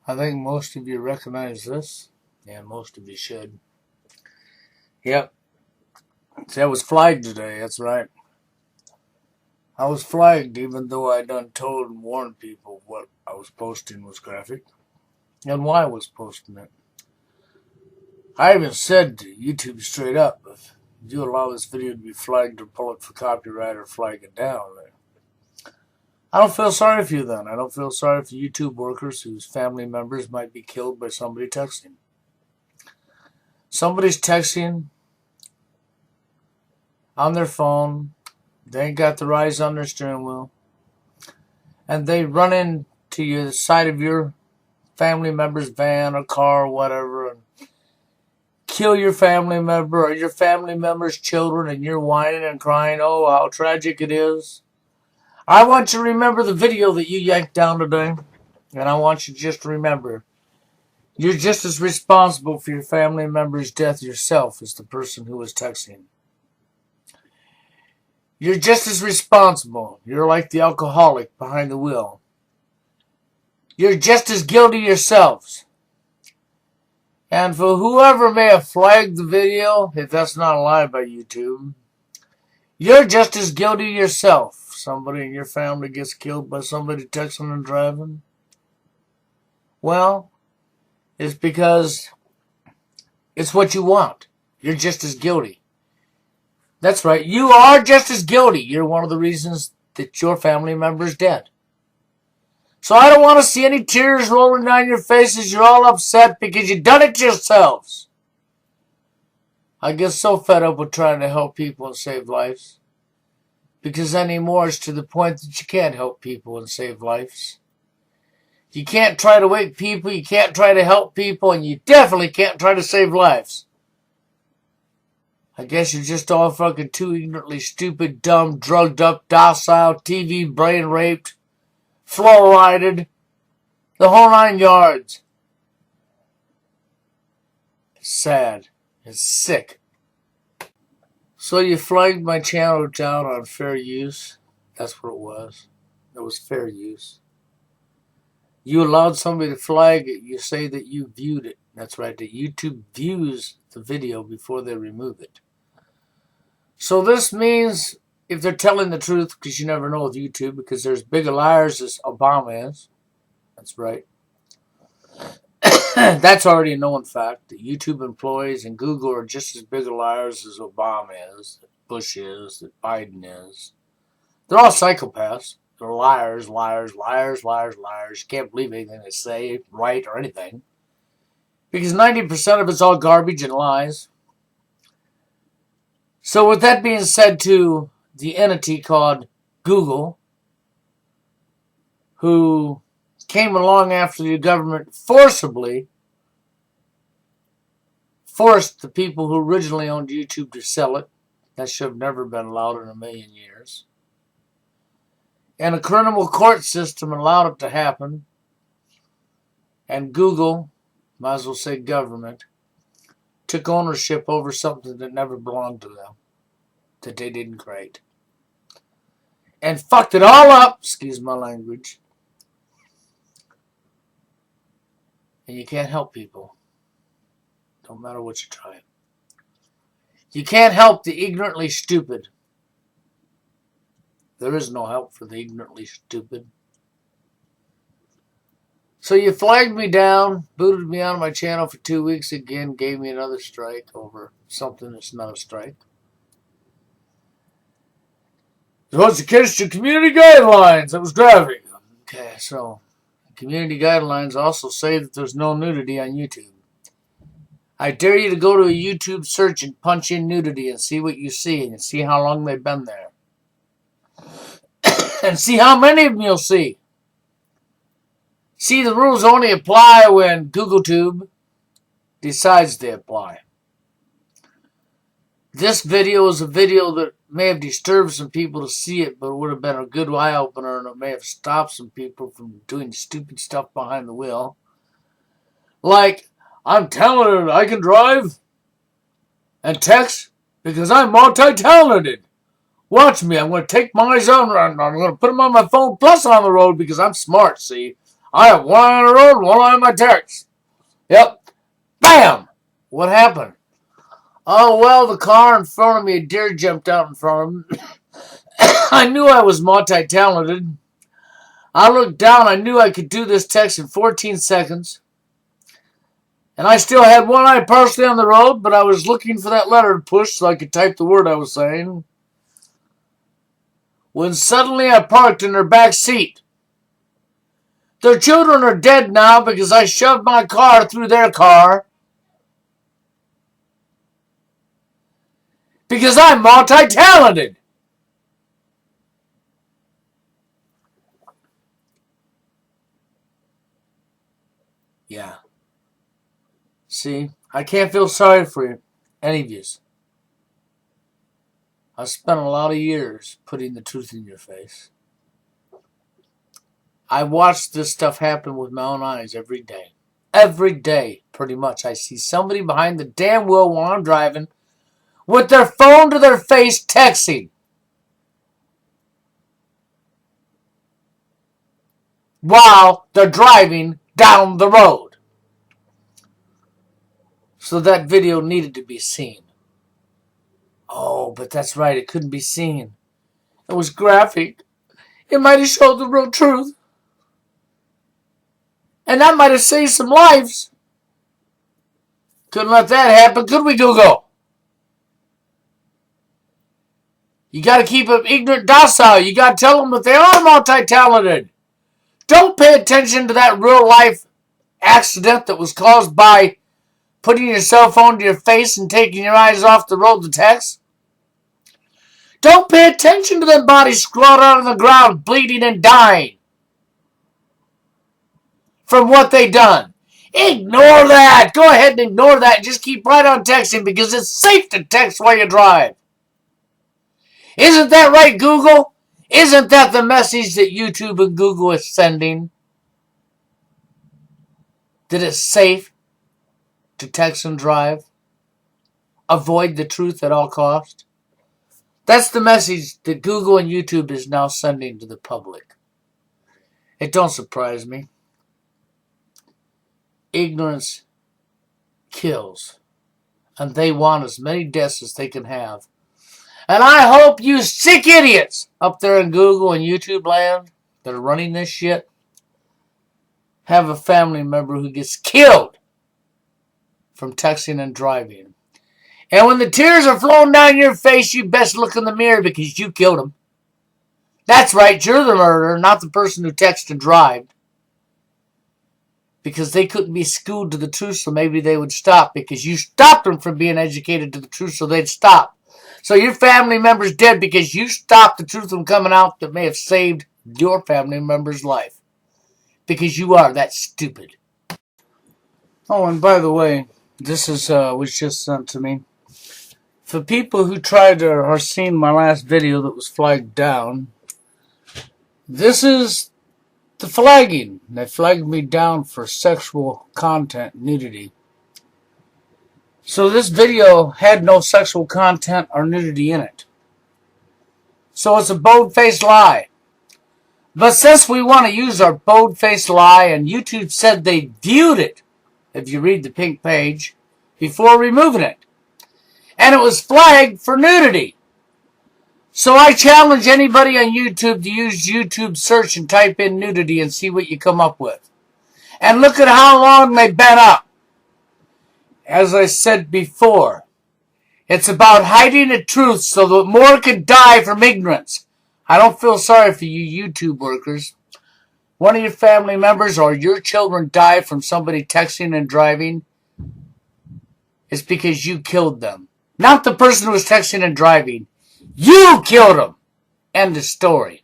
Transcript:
I think most of you recognize this. Yeah, most of you should. Yep. See, I was flagged today, that's right. I was flagged even though I done told and warned people what I was posting was graphic and why I was posting it. I even said to YouTube straight up, if you allow this video to be flagged or pull it for copyright or flag it down, I don't feel sorry for you then. I don't feel sorry for YouTube workers whose family members might be killed by somebody texting. Somebody's texting on their phone. They ain't got their eyes on their steering wheel. And they run into the side of your family member's van or car or whatever and kill your family member or your family member's children, and you're whining and crying, oh, how tragic it is. I want you to remember the video that you yanked down today. And I want you just to remember, you're just as responsible for your family member's death yourself as the person who was texting. You're just as responsible. You're like the alcoholic behind the wheel. You're just as guilty yourselves. And for whoever may have flagged the video, if that's not allowed by YouTube, you're just as guilty yourself. Somebody in your family gets killed by somebody texting and driving. Well, it's because it's what you want. You're just as guilty. That's right. You are just as guilty. You're one of the reasons that your family member is dead. So I don't want to see any tears rolling down your faces. You're all upset because you done it yourselves. I get so fed up with trying to help people and save lives. Because anymore it's to the point that you can't help people and save lives. You can't try to wake people, you can't try to help people, and you definitely can't try to save lives. I guess you're just all fucking too ignorantly stupid, dumb, drugged up, docile, TV brain raped, fluorided, the whole 9 yards. It's sad. It's sick. So you flagged my channel down on fair use. That's what it was. It was fair use. You allowed somebody to flag it. You say that you viewed it. That's right, that YouTube views the video before they remove it. So this means if they're telling the truth, because you never know with YouTube, because there's bigger liars as Obama is. That's right. That's already a known fact. That YouTube employees and Google are just as big liars as Obama is, that Bush is, that Biden is. They're all psychopaths. They're liars, liars, liars, liars, liars. You can't believe anything they say, right, or anything. Because 90% of it's all garbage and lies. So with that being said to the entity called Google, who came along after the government forcibly forced the people who originally owned YouTube to sell it. That should have never been allowed in a million years. And a criminal court system allowed it to happen. And Google, might as well say government, took ownership over something that never belonged to them, that they didn't create. And fucked it all up, excuse my language. And you can't help people. Don't matter what you try. You can't help the ignorantly stupid. There is no help for the ignorantly stupid. So you flagged me down, booted me out of my channel for 2 weeks again, gave me another strike over something that's not a strike. It was against your community guidelines. I was driving. Okay, so community guidelines also say that there's no nudity on YouTube. I dare you to go to a YouTube search and punch in nudity and see what you see and see how long they've been there. And see how many of them you'll see. See, the rules only apply when GoogleTube decides they apply. This video is a video that may have disturbed some people to see it, but it would have been a good eye-opener, and it may have stopped some people from doing stupid stuff behind the wheel. Like, I'm talented, I can drive and text because I'm multi-talented. Watch me, I'm going to take my eyes on, I'm going to put them on my phone plus on the road because I'm smart, see. I have one eye on the road, one eye on my text. Yep. Bam! What happened? Oh, well, the car in front of me, a deer jumped out in front of him. I knew I was multi-talented. I looked down, I knew I could do this text in 14 seconds. And I still had one eye partially on the road, but I was looking for that letter to push so I could type the word I was saying. When suddenly I parked in their back seat. Their children are dead now because I shoved my car through their car. Because I'm multi-talented. Yeah. See, I can't feel sorry for any of you. I spent a lot of years putting the truth in your face. I watched this stuff happen with my own eyes every day. Every day, pretty much, I see somebody behind the damn wheel while I'm driving with their phone to their face texting. While they're driving down the road. So that video needed to be seen. Oh, but that's right, it couldn't be seen. It was graphic. It might have showed the real truth. And that might have saved some lives. Couldn't let that happen, could we, Google? You gotta keep them ignorant docile. You gotta tell them that they are multi-talented. Don't pay attention to that real life accident that was caused by putting your cell phone to your face and taking your eyes off the road to text. Don't pay attention to them bodies sprawled out on the ground, bleeding and dying from what they done. Ignore that. Go ahead and ignore that. Just keep right on texting because it's safe to text while you drive. Isn't that right, Google? Isn't that the message that YouTube and Google is sending? That it's safe to text and drive? Avoid the truth at all costs? That's the message that Google and YouTube is now sending to the public. It don't surprise me. Ignorance kills. And they want as many deaths as they can have. And I hope you sick idiots up there in Google and YouTube land that are running this shit have a family member who gets killed from texting and driving. And when the tears are flowing down your face, you best look in the mirror because you killed him. That's right, you're the murderer, not the person who texted and drove. Because they couldn't be schooled to the truth, so maybe they would stop. Because you stopped them from being educated to the truth, so they'd stop. So your family member's dead because you stopped the truth from coming out that may have saved your family member's life. Because you are that stupid. Oh, and by the way, this is was just sent to me. For people who tried to or seen my last video that was flagged down, this is the flagging. They flagged me down for sexual content nudity. So this video had no sexual content or nudity in it. So it's a bold-faced lie. But since we want to use our bold-faced lie, and YouTube said they viewed it, if you read the pink page, before removing it. And it was flagged for nudity. So I challenge anybody on YouTube to use YouTube search and type in nudity and see what you come up with. And look at how long they've been up. As I said before, it's about hiding the truth so that more can die from ignorance. I don't feel sorry for you YouTube workers. One of your family members or your children die from somebody texting and driving. It's because you killed them. Not the person who was texting and driving. You killed them. End of story.